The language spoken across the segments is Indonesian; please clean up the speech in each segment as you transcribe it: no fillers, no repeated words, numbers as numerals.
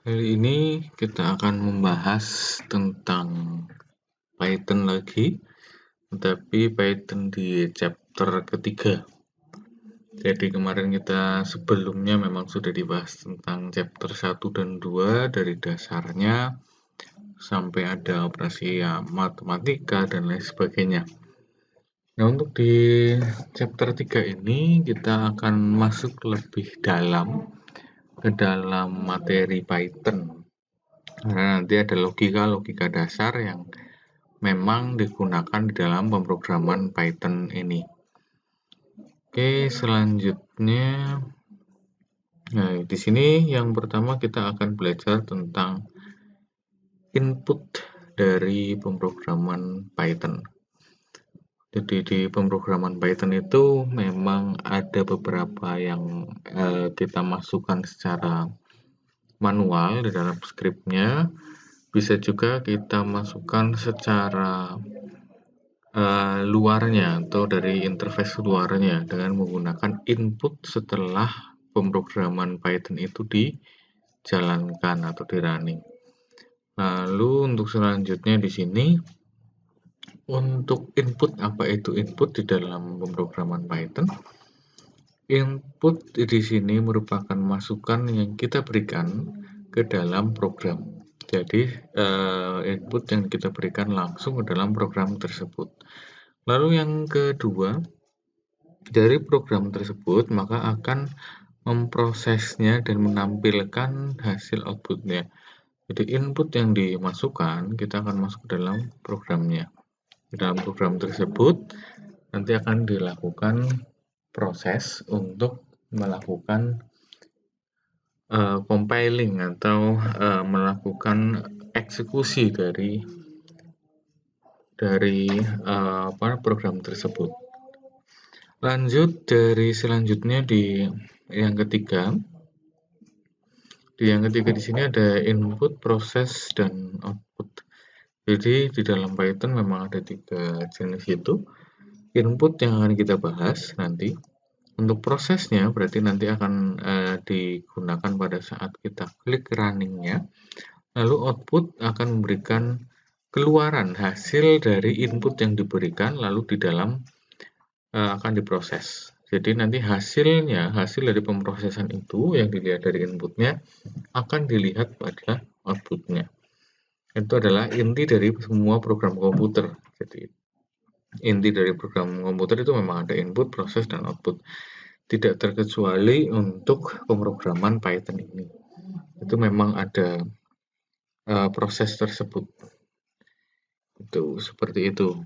Kali ini kita akan membahas tentang Python lagi, tapi Python di chapter ketiga. Jadi kemarin kita sebelumnya memang sudah dibahas tentang chapter 1 dan 2 dari dasarnya sampai ada operasi ya, matematika dan lain sebagainya. Nah, untuk di chapter 3 ini kita akan masuk lebih dalam ke dalam materi Python. Karena nanti ada logika-logika dasar yang memang digunakan di dalam pemrograman Python ini. Oke, selanjutnya, nah di sini yang pertama kita akan belajar tentang input dari pemrograman Python. Jadi di pemrograman Python itu memang ada beberapa yang kita masukkan secara manual di dalam skripnya. Bisa juga kita masukkan secara luarnya atau dari interface luarnya dengan menggunakan input setelah pemrograman Python itu dijalankan atau di running. Lalu untuk selanjutnya di sini untuk input, apa itu input di dalam pemrograman Python? Input di sini merupakan masukan yang kita berikan ke dalam program. Jadi input yang kita berikan langsung ke dalam program tersebut. Lalu yang kedua, dari program tersebut maka akan memprosesnya dan menampilkan hasil outputnya. Jadi input yang dimasukkan kita akan masuk ke dalam programnya. Di dalam program tersebut nanti akan dilakukan proses untuk melakukan compiling atau melakukan eksekusi dari program tersebut. Lanjut dari selanjutnya di yang ketiga. Di yang ketiga di sini ada input, proses, dan output. Jadi di dalam Python memang ada 3 jenis itu. Input yang akan kita bahas nanti. Untuk prosesnya berarti nanti akan digunakan pada saat kita klik running-nya. Lalu output akan memberikan keluaran hasil dari input yang diberikan lalu di dalam akan diproses. Jadi nanti hasil dari pemrosesan itu yang dilihat dari inputnya akan dilihat pada outputnya. Itu adalah inti dari semua program komputer. Jadi inti dari program komputer itu memang ada input, proses, dan output. Tidak terkecuali untuk pemrograman Python ini. Itu memang ada proses tersebut. Itu seperti itu.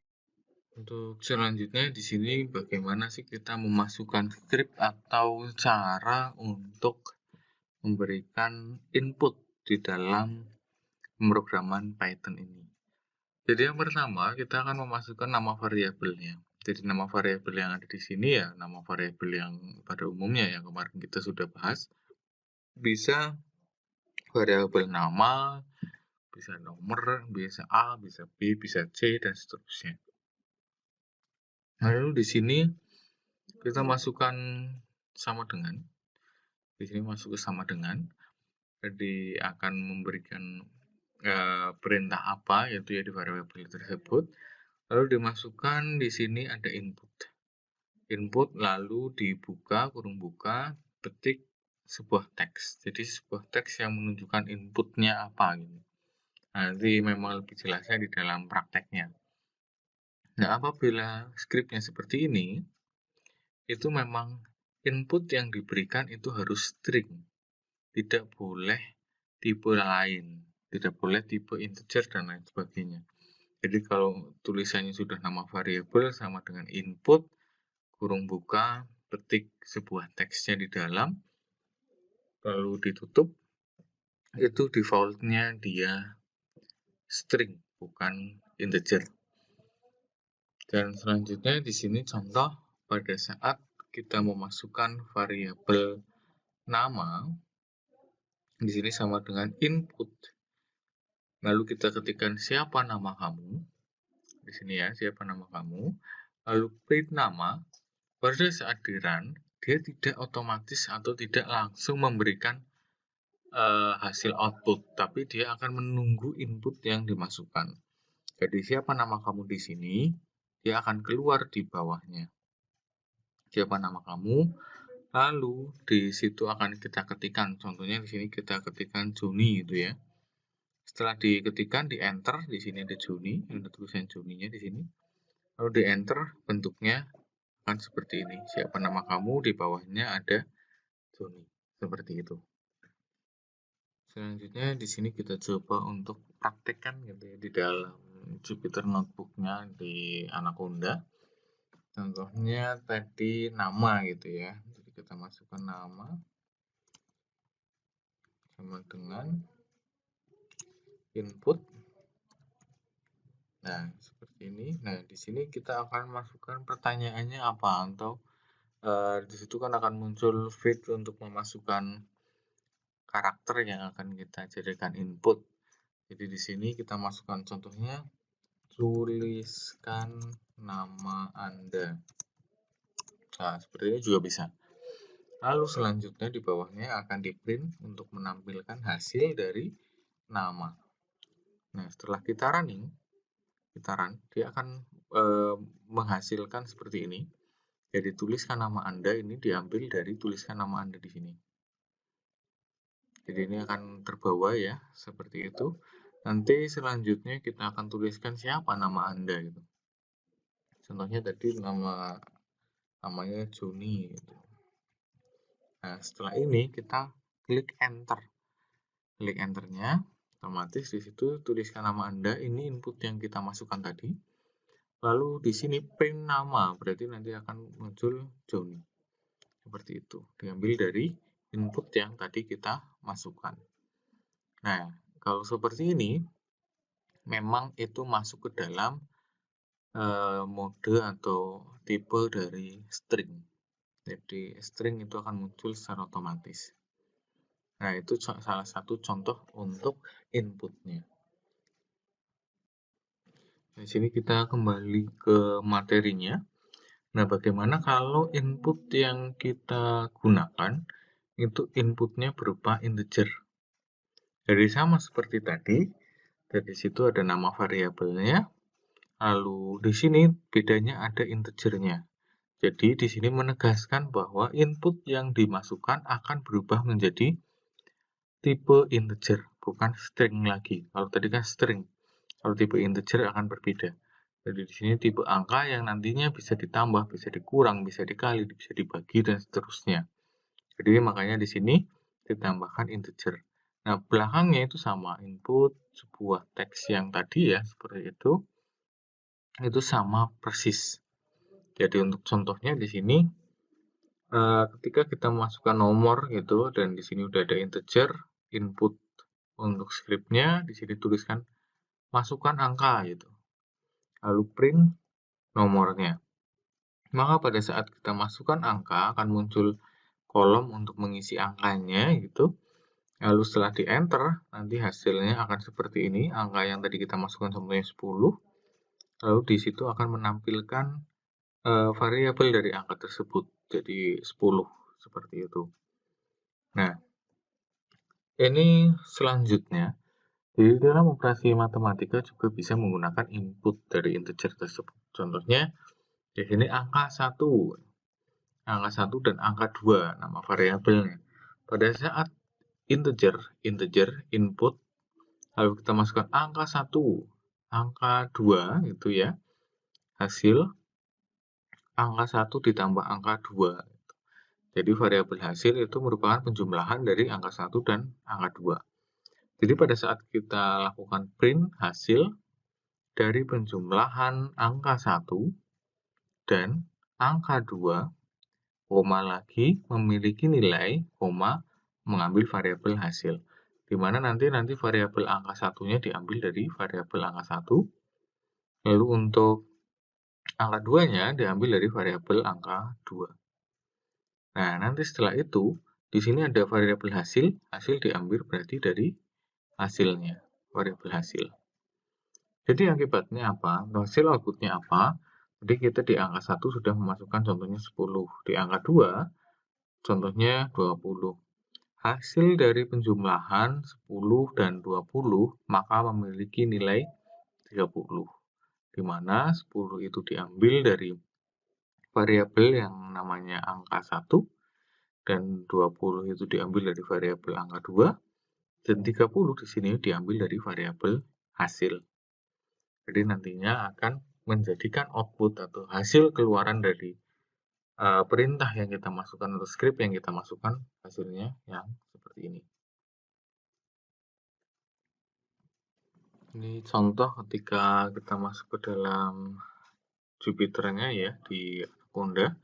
Untuk selanjutnya di sini bagaimana sih kita memasukkan script atau cara untuk memberikan input di dalam pemrograman Python ini. Jadi yang pertama kita akan memasukkan nama variabelnya. Jadi nama variabel yang ada di sini ya nama variabel yang pada umumnya yang kemarin kita sudah bahas. Bisa variabel nama, bisa nomor, bisa A, bisa B, bisa C, dan seterusnya. Lalu di sini kita masukkan sama dengan. Di sini masuk ke sama dengan. Jadi akan memberikan perintah apa yaitu ya di variabel tersebut. Lalu dimasukkan di sini ada input. Input lalu dibuka kurung buka ketik sebuah teks. Jadi sebuah teks yang menunjukkan inputnya apa gitu. Nanti memang lebih jelasnya di dalam prakteknya. Nah, apabila skripnya seperti ini, itu memang input yang diberikan itu harus string. Tidak boleh tipe lain, tidak boleh tipe integer dan lain sebagainya. Jadi kalau tulisannya sudah nama variabel sama dengan input, kurung buka, ketik sebuah teksnya di dalam, lalu ditutup, itu defaultnya dia string, bukan integer. Dan selanjutnya di sini contoh pada saat kita memasukkan variabel nama, di sini sama dengan input. Lalu kita ketikkan siapa nama kamu, di sini ya siapa nama kamu, lalu print nama. Pada saat di run, dia tidak otomatis atau tidak langsung memberikan hasil output, tapi dia akan menunggu input yang dimasukkan. Jadi siapa nama kamu di sini, dia akan keluar di bawahnya. Siapa nama kamu, lalu di situ akan kita ketikkan. Contohnya di sini kita ketikkan Joni gitu ya. Setelah diketikkan di enter, di sini ada Joni, ada tulisan Joninya di sini. Lalu di enter, bentuknya akan seperti ini. Siapa nama kamu, di bawahnya ada Joni. Seperti itu. Selanjutnya di sini kita coba untuk praktekkan gitu ya di dalam Jupyter Notebook-nya di Anaconda. Contohnya tadi nama gitu ya. Jadi kita masukkan nama sama dengan input. Nah, seperti ini. Nah, di sini kita akan masukkan pertanyaannya apa atau di situ kan akan muncul feed untuk memasukkan karakter yang akan kita jadikan input. Jadi di sini kita masukkan contohnya tuliskan nama Anda. Nah, seperti ini juga bisa. Lalu selanjutnya di bawahnya akan di print untuk menampilkan hasil dari nama. Nah, setelah kita running, dia akan menghasilkan seperti ini. Jadi tuliskan nama Anda ini diambil dari tuliskan nama Anda di sini. Jadi ini akan terbawa ya, seperti itu. Nanti selanjutnya kita akan tuliskan siapa nama Anda gitu. Contohnya tadi namanya Joni gitu. Nah, setelah ini kita klik enter. Klik enternya, otomatis di situ tuliskan nama Anda, ini input yang kita masukkan tadi. Lalu di sini print nama, berarti nanti akan muncul Joni. Seperti itu, diambil dari input yang tadi kita masukkan. Nah, kalau seperti ini, memang itu masuk ke dalam mode atau tipe dari string. Jadi string itu akan muncul secara otomatis. Nah, itu salah satu contoh untuk inputnya. Di sini kita kembali ke materinya. Nah, bagaimana kalau input yang kita gunakan itu inputnya berupa integer? Jadi sama seperti tadi, dari situ ada nama variabelnya, lalu di sini bedanya ada integernya. Jadi di sini menegaskan bahwa input yang dimasukkan akan berubah menjadi tipe integer, bukan string lagi. Kalau tadi kan string, kalau tipe integer akan berbeda. Jadi di sini tipe angka yang nantinya bisa ditambah, bisa dikurang, bisa dikali, bisa dibagi dan seterusnya. Jadi makanya di sini ditambahkan integer. Nah, belakangnya itu sama, input sebuah teks yang tadi ya, seperti itu sama persis. Jadi untuk contohnya di sini, ketika kita masukkan nomor gitu, dan di sini udah ada integer, input untuk scriptnya, di sini tuliskan masukkan angka gitu. Lalu print nomornya. Maka pada saat kita masukkan angka, akan muncul kolom untuk mengisi angkanya gitu. Lalu setelah di enter, nanti hasilnya akan seperti ini. Angka yang tadi kita masukkan contohnya 10. Lalu di situ akan menampilkan variabel dari angka tersebut. Jadi 10 seperti itu. Nah, ini selanjutnya. Di dalam operasi matematika juga bisa menggunakan input dari integer tersebut. Contohnya di sini angka 1. Angka 1 dan angka 2 nama variabelnya. Pada saat integer input, lalu kita masukkan angka 1, angka 2 itu ya, hasil angka 1 ditambah angka 2. Jadi variabel hasil itu merupakan penjumlahan dari angka 1 dan angka 2. Jadi pada saat kita lakukan print hasil dari penjumlahan angka 1 dan angka 2, koma lagi memiliki nilai, koma mengambil variabel hasil. Di mana nanti variabel angka 1-nya diambil dari variabel angka 1, lalu untuk angka 2-nya diambil dari variabel angka 2. Nah, nanti setelah itu, di sini ada variabel hasil diambil berarti dari hasilnya, variabel hasil. Jadi akibatnya apa? Hasil outputnya apa? Jadi kita di angka 1 sudah memasukkan contohnya 10, di angka 2 contohnya 20. hasil dari penjumlahan 10 dan 20 maka memiliki nilai 30, di mana 10 itu diambil dari variabel yang namanya angka 1, dan 20 itu diambil dari variabel angka 2, dan 30 di sini diambil dari variabel hasil. Jadi nantinya akan menjadikan output atau hasil keluaran dari perintah yang kita masukkan atau script yang kita masukkan hasilnya yang seperti ini. Ini contoh ketika kita masuk ke dalam Jupyter-nya ya di Anaconda.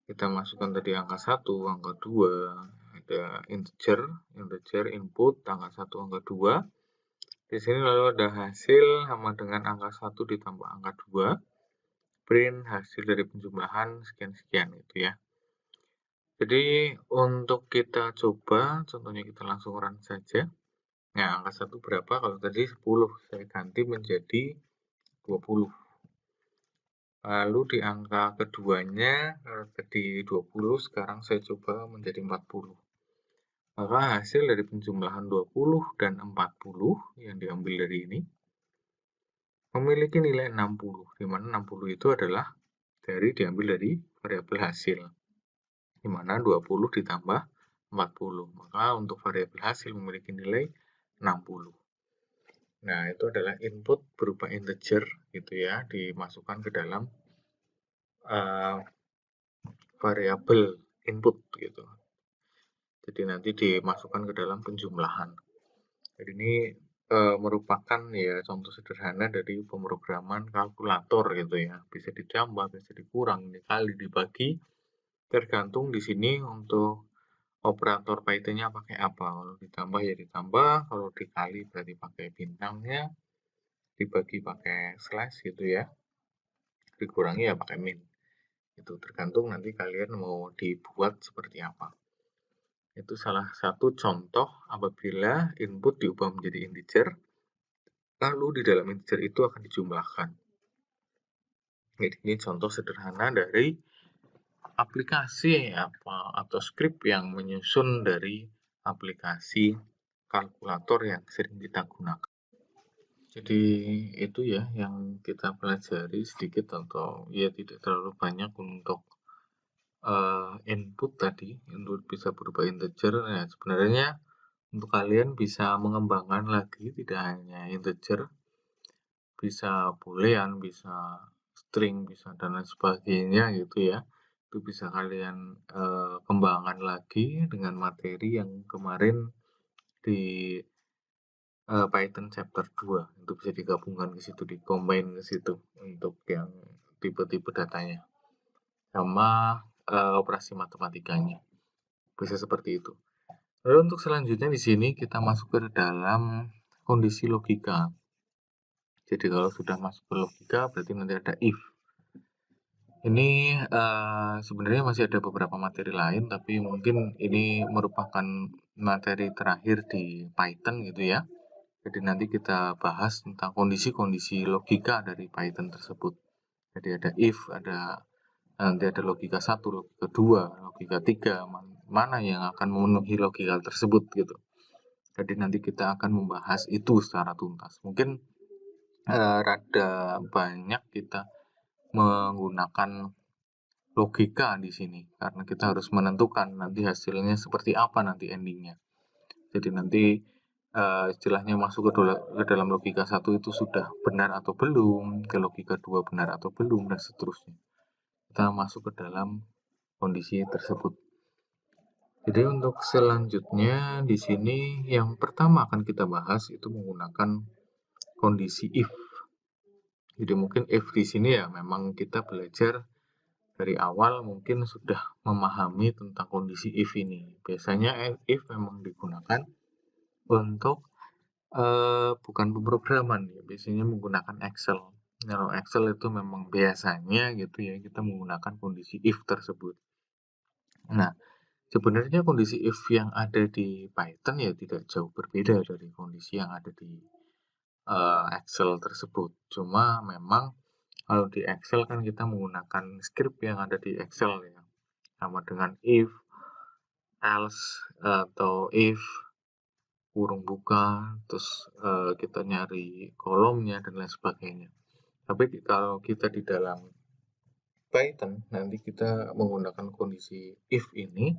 Kita masukkan tadi angka 1, angka 2, ada integer input angka 1, angka 2. Di sini lalu ada hasil sama dengan angka 1 ditambah angka 2. Print hasil dari penjumlahan sekian-sekian gitu ya. Jadi untuk kita coba, contohnya kita langsung run saja. Nah, angka 1 berapa? Kalau tadi 10, saya ganti menjadi 20. Lalu di angka keduanya, kalau tadi 20, sekarang saya coba menjadi 40. Maka hasil dari penjumlahan 20 dan 40 yang diambil dari ini memiliki nilai 60, di mana 60 itu adalah diambil dari variabel hasil, di mana 20 ditambah 40. Maka untuk variabel hasil memiliki nilai 60. Nah, itu adalah input berupa integer gitu ya, dimasukkan ke dalam variabel input gitu. Jadi nanti dimasukkan ke dalam penjumlahan. Jadi ini merupakan ya contoh sederhana dari pemrograman kalkulator gitu ya. Bisa ditambah, bisa dikurang, dikali, dibagi. Tergantung di sini untuk operator Python-nya pakai apa. Kalau ditambah ya ditambah, kalau dikali berarti pakai bintangnya, dibagi pakai slash gitu ya. Dikurangi ya pakai min. Itu tergantung nanti kalian mau dibuat seperti apa. Itu salah satu contoh apabila input diubah menjadi integer, lalu di dalam integer itu akan dijumlahkan. Jadi ini contoh sederhana dari aplikasi apa atau script yang menyusun dari aplikasi kalkulator yang sering kita gunakan. Jadi itu ya yang kita pelajari sedikit atau ya tidak terlalu banyak untuk input tadi. Input bisa berupa integer. Nah, sebenarnya untuk kalian bisa mengembangkan lagi tidak hanya integer, bisa boolean, bisa string, bisa dan lain sebagainya gitu ya. Itu bisa kalian kembangkan lagi dengan materi yang kemarin di Python chapter 2. Itu bisa digabungkan ke situ, di-combine ke situ untuk yang tipe-tipe datanya. Sama operasi matematikanya. Bisa seperti itu. Lalu untuk selanjutnya di sini kita masuk ke dalam kondisi logika. Jadi kalau sudah masuk ke logika berarti nanti ada if. Ini sebenarnya masih ada beberapa materi lain, tapi mungkin ini merupakan materi terakhir di Python gitu ya. Jadi nanti kita bahas tentang kondisi-kondisi logika dari Python tersebut. Jadi ada if, nanti ada logika 1, logika 2, logika 3, mana yang akan memenuhi logika tersebut gitu. Jadi nanti kita akan membahas itu secara tuntas. Mungkin rada banyak kita menggunakan logika di sini karena kita harus menentukan nanti hasilnya seperti apa nanti endingnya. Jadi nanti istilahnya masuk ke dalam logika 1 itu sudah benar atau belum, ke logika 2 benar atau belum, dan seterusnya. Kita masuk ke dalam kondisi tersebut. Jadi untuk selanjutnya di sini yang pertama akan kita bahas itu menggunakan kondisi if. Jadi mungkin if di sini ya memang kita belajar dari awal mungkin sudah memahami tentang kondisi if ini. Biasanya if memang digunakan untuk bukan pemrograman ya, biasanya menggunakan Excel. Kalau Excel itu memang biasanya gitu ya, kita menggunakan kondisi if tersebut. Nah, sebenarnya kondisi if yang ada di Python ya tidak jauh berbeda dari kondisi yang ada di Excel tersebut. Cuma memang kalau di Excel kan kita menggunakan script yang ada di Excel ya, sama dengan if, else atau if, kurung buka, terus kita nyari kolomnya dan lain sebagainya. Tapi kalau kita di dalam Python, nanti kita menggunakan kondisi if ini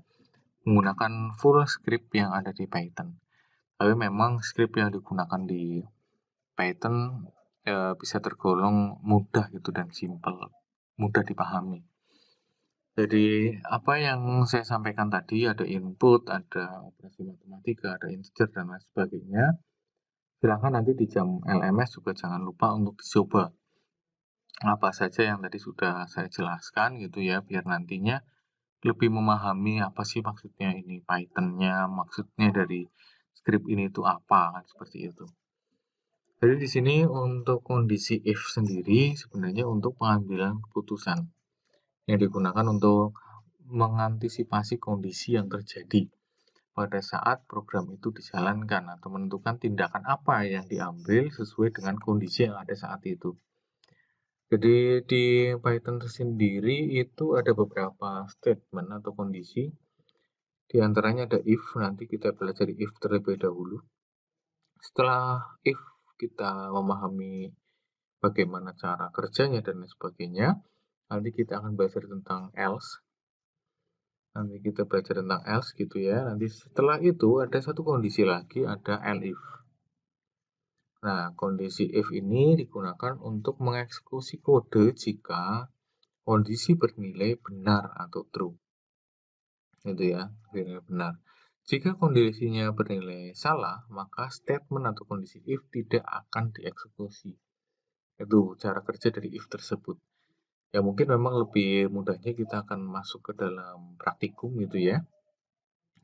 menggunakan full script yang ada di Python. Tapi memang script yang digunakan di Python bisa tergolong mudah gitu dan simple, mudah dipahami. Jadi apa yang saya sampaikan tadi, ada input, ada operasi matematika, ada integer dan lain sebagainya. Silahkan nanti di jam LMS juga jangan lupa untuk dicoba apa saja yang tadi sudah saya jelaskan gitu ya, biar nantinya lebih memahami apa sih maksudnya ini Python-nya, maksudnya dari script ini itu apa, kan seperti itu. Jadi di sini untuk kondisi if sendiri sebenarnya untuk pengambilan keputusan yang digunakan untuk mengantisipasi kondisi yang terjadi pada saat program itu dijalankan atau menentukan tindakan apa yang diambil sesuai dengan kondisi yang ada saat itu. Jadi di Python sendiri itu ada beberapa statement atau kondisi. Di antaranya ada if, nanti kita pelajari if terlebih dahulu. Setelah if kita memahami bagaimana cara kerjanya dan lain sebagainya, nanti kita akan belajar tentang else. Nanti kita belajar tentang else gitu ya. Nanti setelah itu ada satu kondisi lagi, ada elif. Nah, kondisi if ini digunakan untuk mengeksekusi kode jika kondisi bernilai benar atau true. Itu ya, bernilai benar. Jika kondisinya bernilai salah, maka statement atau kondisi if tidak akan dieksekusi. Itu cara kerja dari if tersebut. Ya mungkin memang lebih mudahnya kita akan masuk ke dalam praktikum gitu ya.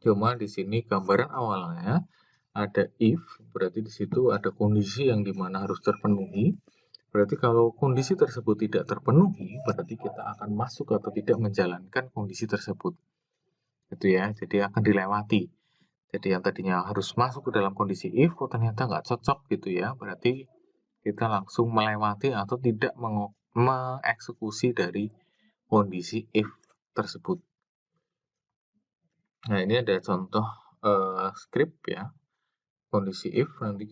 Cuma di sini gambaran awalnya ada if, berarti di situ ada kondisi yang dimana harus terpenuhi. Berarti kalau kondisi tersebut tidak terpenuhi, berarti kita akan masuk atau tidak menjalankan kondisi tersebut. Itu ya, jadi akan dilewati. Jadi yang tadinya harus masuk ke dalam kondisi if, kok ternyata nggak cocok gitu ya, berarti kita langsung melewati atau tidak mengeksekusi dari kondisi if tersebut. Nah, ini ada contoh script ya, kondisi if, nanti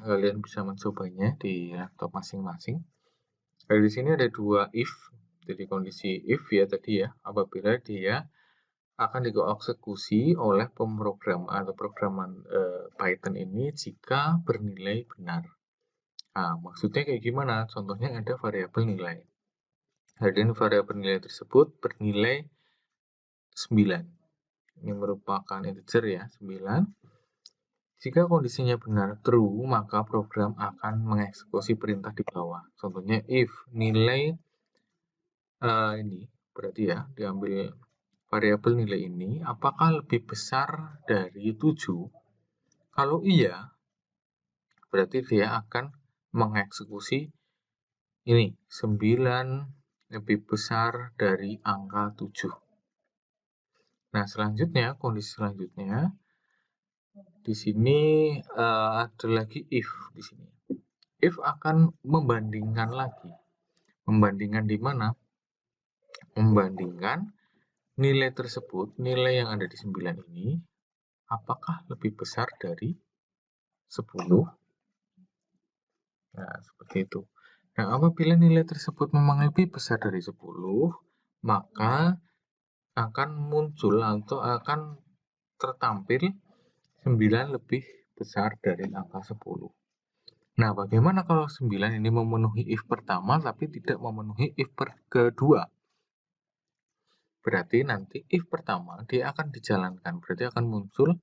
kalian bisa mencobanya di laptop masing-masing. Di sini ada dua if, jadi kondisi if ya tadi ya, apabila dia akan dieksekusi oleh pemrogram atau programan Python ini jika bernilai benar. Nah, maksudnya kayak gimana? Contohnya ada variabel nilai. Dan variabel nilai tersebut bernilai 9. Ini merupakan integer ya, 9. Jika kondisinya benar true, maka program akan mengeksekusi perintah di bawah. Contohnya if nilai ini berarti ya diambil variabel nilai ini apakah lebih besar dari 7? Kalau iya, berarti dia akan mengeksekusi ini 9 lebih besar dari angka 7. Nah, selanjutnya kondisi selanjutnya di sini ada lagi if di sini. If akan membandingkan lagi. Membandingkan di mana? Membandingkan nilai tersebut, nilai yang ada di 9 ini, apakah lebih besar dari 10? Nah, seperti itu. Nah, apabila nilai tersebut memang lebih besar dari 10, maka akan muncul atau akan tertampil 9 lebih besar dari angka 10. Nah, bagaimana kalau 9 ini memenuhi if pertama tapi tidak memenuhi if kedua? Berarti nanti if pertama dia akan dijalankan, berarti akan muncul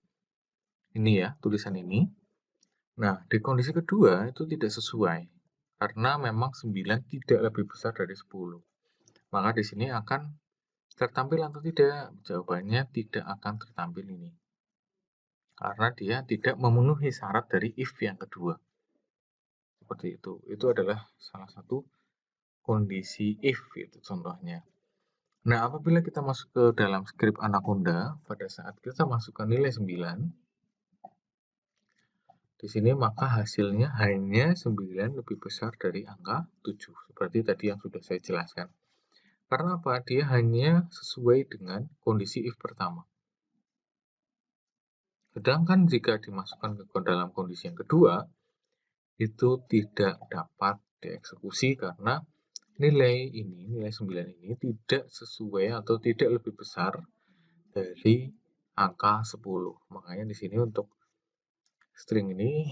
ini ya, tulisan ini. Nah, di kondisi kedua itu tidak sesuai, karena memang 9 tidak lebih besar dari 10. Maka di sini akan tertampil atau tidak? Jawabannya tidak akan tertampil ini. Karena dia tidak memenuhi syarat dari if yang kedua. Seperti itu. Itu adalah salah satu kondisi if itu contohnya. Nah, apabila kita masuk ke dalam script Anaconda, pada saat kita masukkan nilai 9, di sini maka hasilnya hanya 9 lebih besar dari angka 7. Seperti tadi yang sudah saya jelaskan. Karena apa? Dia hanya sesuai dengan kondisi if pertama. Sedangkan jika dimasukkan ke dalam kondisi yang kedua, itu tidak dapat dieksekusi karena nilai 9 ini tidak sesuai atau tidak lebih besar dari angka 10. Makanya di sini untuk string ini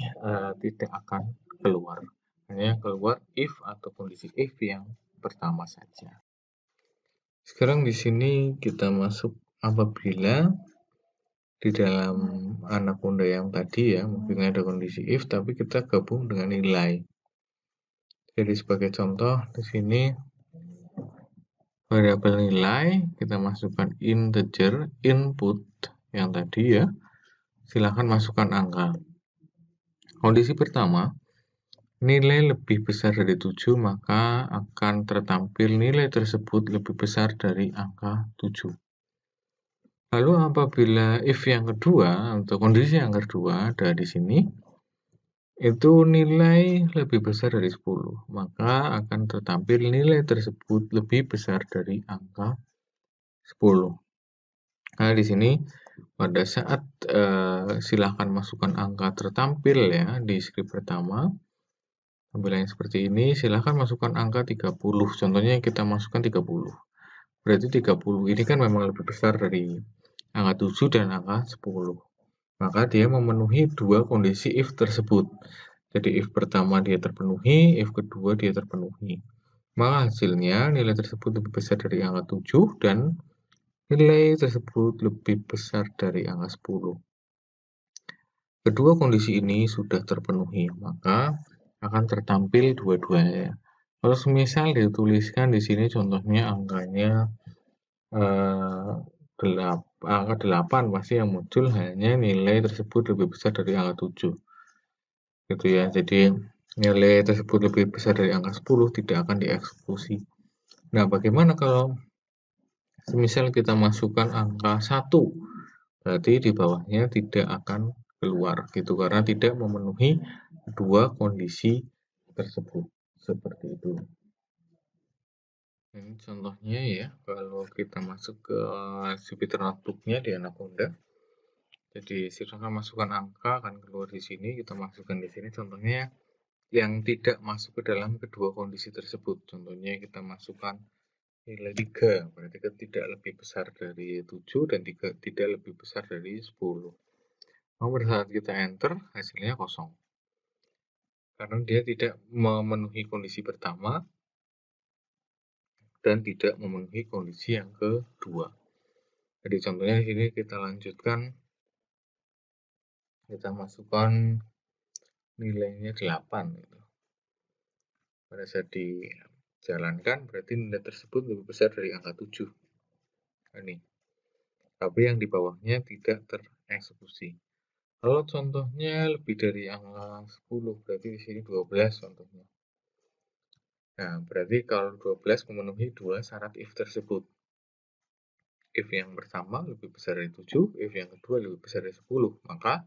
tidak akan keluar. Hanya keluar if atau kondisi if yang pertama saja. Sekarang di sini kita masuk apabila di dalam anaconda yang tadi ya, mungkin ada kondisi if tapi kita gabung dengan nilai. Jadi sebagai contoh di sini variabel nilai kita masukkan integer input yang tadi ya. Silahkan masukkan angka. Kondisi pertama, nilai lebih besar dari 7 maka akan tertampil nilai tersebut lebih besar dari angka 7. Lalu apabila if yang kedua atau kondisi yang kedua ada di sini, itu nilai lebih besar dari 10, maka akan tertampil nilai tersebut lebih besar dari angka 10. Nah, di sini pada saat silahkan masukkan angka tertampil ya di script pertama, tampilannya seperti ini, silahkan masukkan angka 30. Contohnya kita masukkan 30. Berarti 30 ini kan memang lebih besar dari angka 7 dan angka 10. Maka dia memenuhi dua kondisi if tersebut. Jadi if pertama dia terpenuhi, if kedua dia terpenuhi. Maka hasilnya nilai tersebut lebih besar dari angka 7 dan nilai tersebut lebih besar dari angka 10. Kedua kondisi ini sudah terpenuhi, maka akan tertampil dua-duanya. Kalau semisal dituliskan di sini contohnya angkanya angka 8 pasti yang muncul hanya nilai tersebut lebih besar dari angka 7. Gitu ya. Jadi nilai tersebut lebih besar dari angka 10 tidak akan dieksekusi. Nah, bagaimana kalau semisal kita masukkan angka 1? Berarti di bawahnya tidak akan keluar gitu karena tidak memenuhi dua kondisi tersebut. Seperti itu. Ini contohnya ya, kalau kita masuk ke Jupyter Notebook-nya di Anaconda. Jadi silakan masukkan angka akan keluar di sini, kita masukkan di sini contohnya yang tidak masuk ke dalam kedua kondisi tersebut. Contohnya kita masukkan nilai 3, berarti tidak lebih besar dari 7 dan tidak lebih besar dari 10. Pada saat kita enter, hasilnya kosong. Karena dia tidak memenuhi kondisi pertama dan tidak memenuhi kondisi yang kedua. Jadi contohnya di sini kita lanjutkan, kita masukkan nilainya 8 gitu. Pada saat dijalankan berarti nilai tersebut lebih besar dari angka 7. Ini. Tapi yang di bawahnya tidak tereksekusi. Kalau contohnya lebih dari angka 10 berarti di sini 12 contohnya. Nah, berarti kalau 12 memenuhi dua syarat if tersebut. If yang pertama lebih besar dari 7, if yang kedua lebih besar dari 10, maka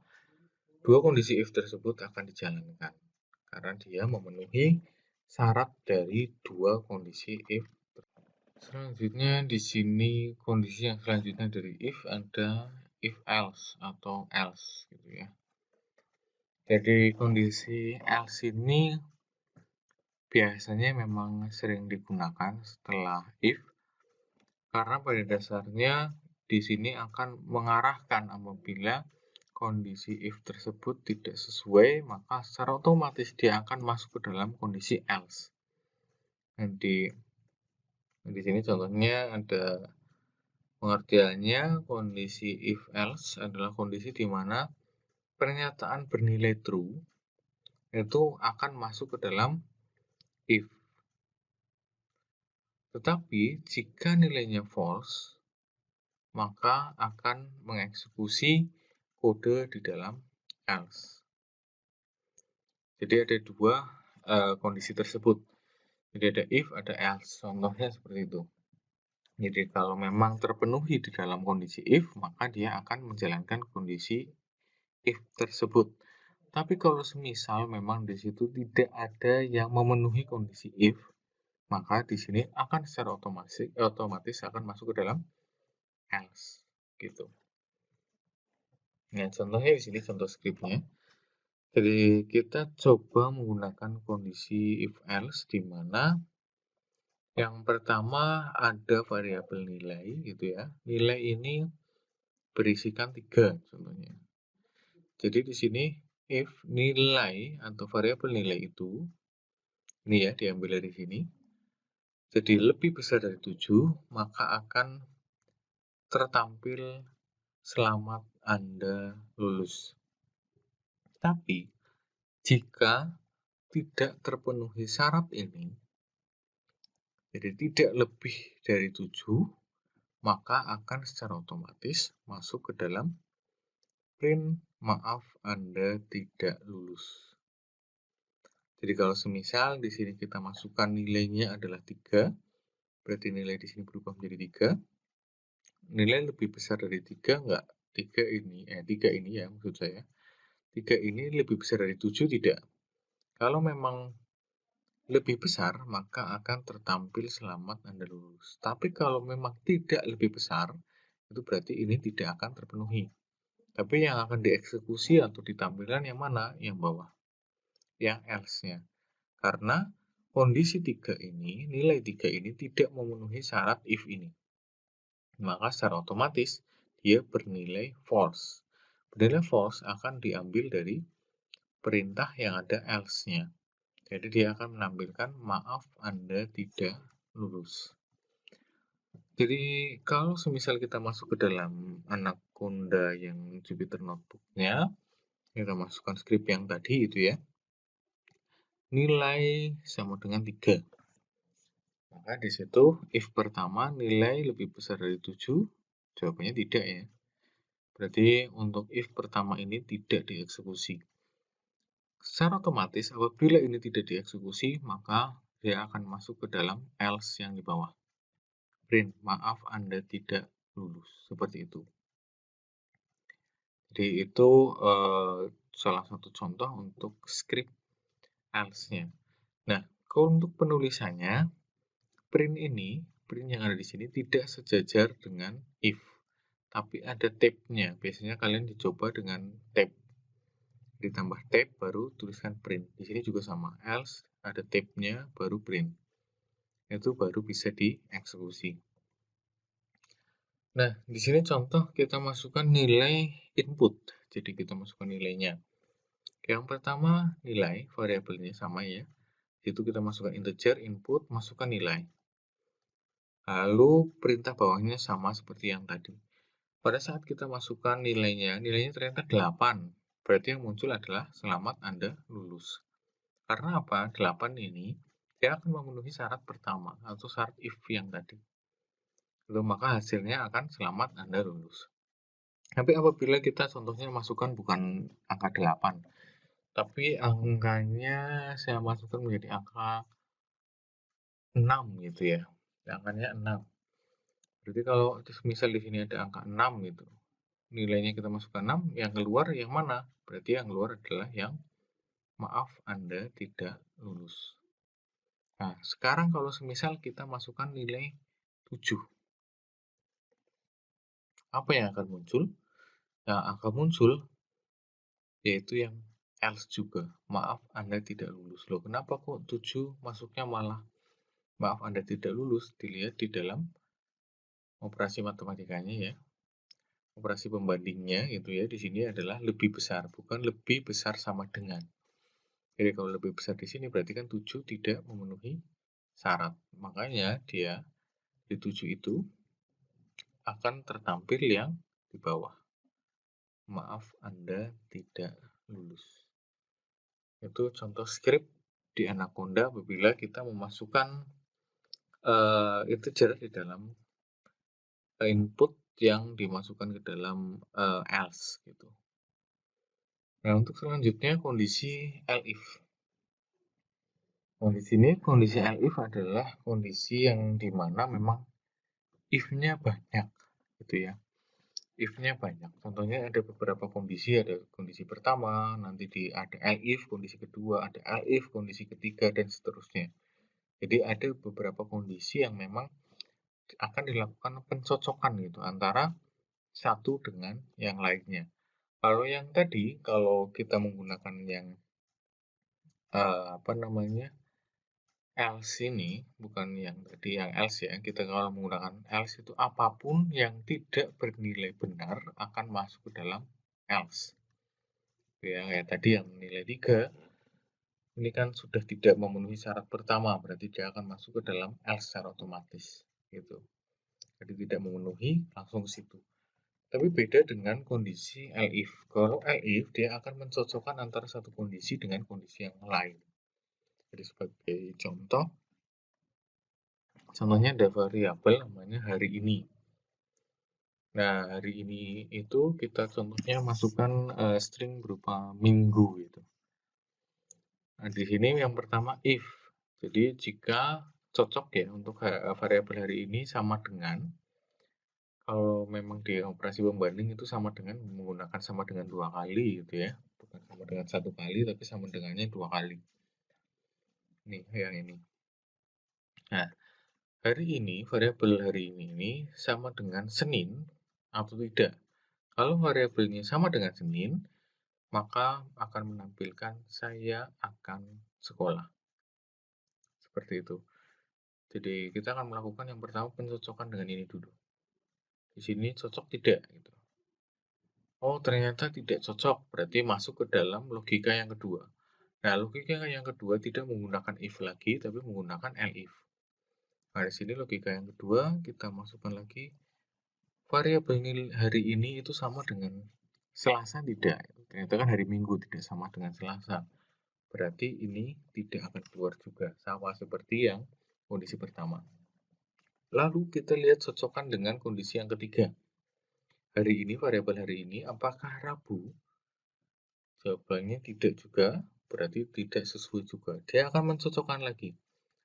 dua kondisi if tersebut akan dijalankan. Karena dia memenuhi syarat dari dua kondisi if. Selanjutnya di sini kondisi yang selanjutnya dari if ada if else atau else gitu ya. Jadi kondisi else ini biasanya memang sering digunakan setelah if karena pada dasarnya di sini akan mengarahkan apabila kondisi if tersebut tidak sesuai, maka secara otomatis dia akan masuk ke dalam kondisi else. Nanti di sini contohnya ada pengertiannya, kondisi if else adalah kondisi di mana pernyataan bernilai true itu akan masuk ke dalam if. Tetapi jika nilainya false, maka akan mengeksekusi kode di dalam else. Jadi ada dua kondisi tersebut. Jadi ada if, ada else. Contohnya seperti itu. Jadi kalau memang terpenuhi di dalam kondisi if, maka dia akan menjalankan kondisi if tersebut. Tapi kalau semisal memang di situ tidak ada yang memenuhi kondisi if, maka di sini akan secara otomatis akan masuk ke dalam else gitu. Nah, contohnya di sini contoh skripnya. Jadi kita coba menggunakan kondisi if else di mana yang pertama ada variabel nilai gitu ya. Nilai ini berisikan 3 contohnya. Jadi di sini if nilai atau variabel nilai itu ini ya diambil dari sini. Jadi lebih besar dari 7, maka akan tertampil selamat Anda lulus. Tapi jika tidak terpenuhi syarat ini, jadi tidak lebih dari 7, maka akan secara otomatis masuk ke dalam print maaf Anda tidak lulus. Jadi kalau semisal di sini kita masukkan nilainya adalah 3, berarti nilai di sini berubah menjadi 3. Nilai lebih besar dari 3 enggak? 3 ini ya maksud saya. 3 ini lebih besar dari 7 tidak? Kalau memang lebih besar, maka akan tertampil selamat Anda lulus. Tapi kalau memang tidak lebih besar, itu berarti ini tidak akan terpenuhi. Tapi yang akan dieksekusi atau ditampilkan yang mana? Yang bawah. Yang else-nya. Karena kondisi 3 ini, nilai 3 ini tidak memenuhi syarat if ini. Maka secara otomatis dia bernilai false. Bernilai false akan diambil dari perintah yang ada else-nya. Jadi dia akan menampilkan maaf Anda tidak lulus. Jadi kalau semisal kita masuk ke dalam Anaconda yang Jupyter Notebook-nya, kita masukkan script yang tadi itu ya. Nilai sama dengan 3. Maka di situ if pertama nilai lebih besar dari 7, jawabannya tidak ya. Berarti untuk if pertama ini tidak dieksekusi. Secara otomatis apabila ini tidak dieksekusi, maka dia akan masuk ke dalam else yang di bawah. Print, maaf Anda tidak lulus. Seperti itu. Jadi itu salah satu contoh untuk script else-nya. Nah, kalau untuk penulisannya, print yang ada di sini tidak sejajar dengan if, tapi ada tab-nya. Biasanya kalian dicoba dengan tab. Ditambah tab baru tuliskan print. Di sini juga sama, else ada tab-nya baru print. Itu baru bisa dieksekusi. Nah, di sini contoh kita masukkan nilai input. Jadi kita masukkan nilainya. Yang pertama nilai, variabelnya sama ya. Itu kita masukkan integer, input, masukkan nilai. Lalu perintah bawahnya sama seperti yang tadi. Pada saat kita masukkan nilainya ternyata 8. Berarti yang muncul adalah selamat Anda lulus. Karena apa? 8 ini dia akan memenuhi syarat pertama atau syarat if yang tadi. Lalu maka hasilnya akan selamat Anda lulus. Tapi apabila kita contohnya masukkan bukan angka 8, tapi angkanya saya masukkan menjadi angka 6 gitu ya. Angkanya 6. Berarti kalau misal di sini ada angka 6 gitu. Nilainya kita masukkan 6, yang keluar yang mana? Berarti yang keluar adalah yang maaf Anda tidak lulus. Nah, sekarang kalau semisal kita masukkan nilai 7. Apa yang akan muncul? Yang akan muncul yaitu yang else juga. Maaf Anda tidak lulus. Loh, kenapa kok 7 masuknya malah maaf Anda tidak lulus? Dilihat di dalam operasi matematikanya ya. Operasi pembandingnya itu ya di sini adalah lebih besar, bukan lebih besar sama dengan. Jadi kalau lebih besar di sini berarti kan 7 tidak memenuhi syarat. Makanya dia di 7 itu akan tertampil yang di bawah. Maaf Anda tidak lulus. Itu contoh script di Anaconda apabila kita memasukkan integer di dalam input yang dimasukkan ke dalam else gitu. Nah, untuk selanjutnya kondisi elif. Nah, di sini kondisi elif adalah kondisi yang dimana memang if-nya banyak gitu ya. If-nya banyak. Contohnya ada beberapa kondisi, ada kondisi pertama, nanti ada elif kondisi kedua, ada elif kondisi ketiga dan seterusnya. Jadi ada beberapa kondisi yang memang akan dilakukan pencocokan gitu antara satu dengan yang lainnya. Kalau yang tadi, kalau kita menggunakan yang else ini, bukan yang tadi yang else ya. Kita kalau menggunakan else itu apapun yang tidak bernilai benar akan masuk ke dalam else. Ya, kayak tadi yang nilai 3, ini kan sudah tidak memenuhi syarat pertama, berarti dia akan masuk ke dalam else secara otomatis. Gitu. Jadi tidak memenuhi, langsung ke situ. Tapi beda dengan kondisi elif. Kalau elif, dia akan mencocokkan antara satu kondisi dengan kondisi yang lain. Jadi sebagai contohnya ada variabel namanya hari ini. Nah, hari ini itu kita contohnya masukkan string berupa minggu gitu. Nah, di sini yang pertama if. Jadi jika cocok ya untuk variabel hari ini sama dengan, kalau memang di operasi pembanding itu sama dengan menggunakan sama dengan 2 kali gitu ya. Bukan sama dengan 1 kali tapi sama dengannya 2 kali. Nih yang ini. Nah, hari ini, variabel hari ini sama dengan Senin atau tidak. Kalau variabelnya sama dengan Senin, maka akan menampilkan saya akan sekolah. Seperti itu. Jadi kita akan melakukan yang pertama pencocokan dengan ini dulu. Di sini cocok tidak gitu. Oh, ternyata tidak cocok, berarti masuk ke dalam logika yang kedua. Nah, logika yang kedua tidak menggunakan if lagi, tapi menggunakan elif. Nah, di sini logika yang kedua, kita masukkan lagi variabel hari ini itu sama dengan Selasa tidak. Ternyata kan hari Minggu tidak sama dengan Selasa. Berarti ini tidak akan keluar juga, sama seperti yang kondisi pertama. Lalu kita lihat cocokkan dengan kondisi yang ketiga. Hari ini, variabel hari ini, apakah Rabu? Jawabannya tidak juga, berarti tidak sesuai juga. Dia akan mencocokkan lagi.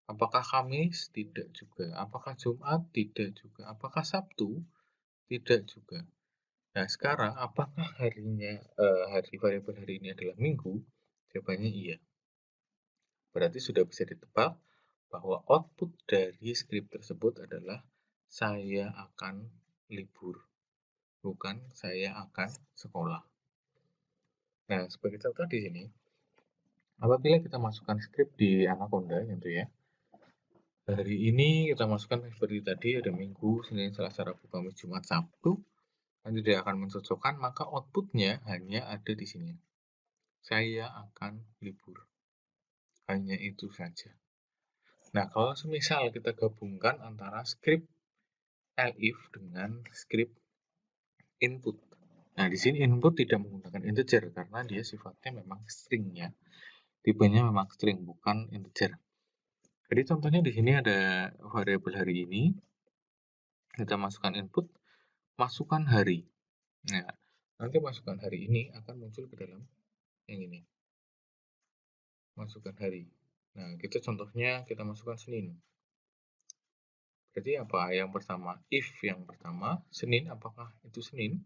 Apakah Kamis? Tidak juga. Apakah Jumat? Tidak juga. Apakah Sabtu? Tidak juga. Nah, sekarang apakah hari variabel hari ini adalah Minggu? Jawabannya iya. Berarti sudah bisa ditebak bahwa output dari skrip tersebut adalah saya akan libur, bukan saya akan sekolah. Nah, sebagai contoh di sini, apabila kita masukkan skrip di Anaconda gitu ya, hari ini kita masukkan seperti tadi ada Minggu, Senin, Selasa, Rabu, Kamis, Jumat, Sabtu, nanti dia akan mencocokkan, maka outputnya hanya ada di sini. Saya akan libur. Hanya itu saja. Nah, kalau semisal kita gabungkan antara script elif dengan script input. Nah, di sini input tidak menggunakan integer karena dia sifatnya memang string ya. Tipenya memang string, bukan integer. Jadi contohnya di sini ada variabel hari ini. Kita masukkan input, masukkan hari. Nah, nanti masukkan hari ini akan muncul ke dalam yang ini. Masukkan hari. Nah, kita contohnya kita masukkan Senin. Berarti apa? Yang pertama, if yang pertama, Senin, apakah itu Senin?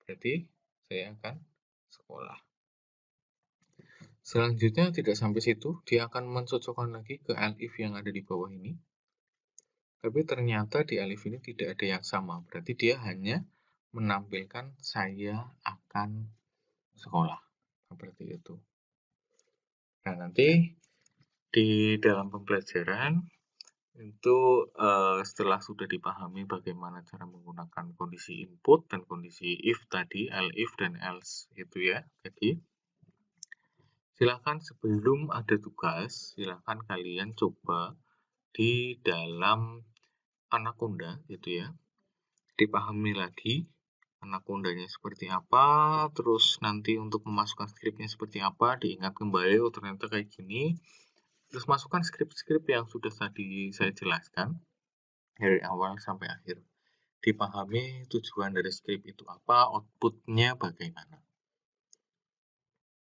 Berarti saya akan sekolah. Selanjutnya tidak sampai situ, dia akan mencocokkan lagi ke elif yang ada di bawah ini. Tapi ternyata di elif ini tidak ada yang sama. Berarti dia hanya menampilkan saya akan sekolah. Seperti itu. Nah, nanti di dalam pembelajaran itu setelah sudah dipahami bagaimana cara menggunakan kondisi input dan kondisi if tadi, elif dan else itu ya. Jadi silakan sebelum ada tugas, silakan kalian coba di dalam Anaconda gitu ya. Dipahami lagi Anacondanya seperti apa, terus nanti untuk memasukkan skripnya seperti apa, diingat kembali, oh ternyata kayak gini. Terus masukkan skrip-skrip yang sudah tadi saya jelaskan dari awal sampai akhir. Dipahami tujuan dari skrip itu apa, outputnya bagaimana.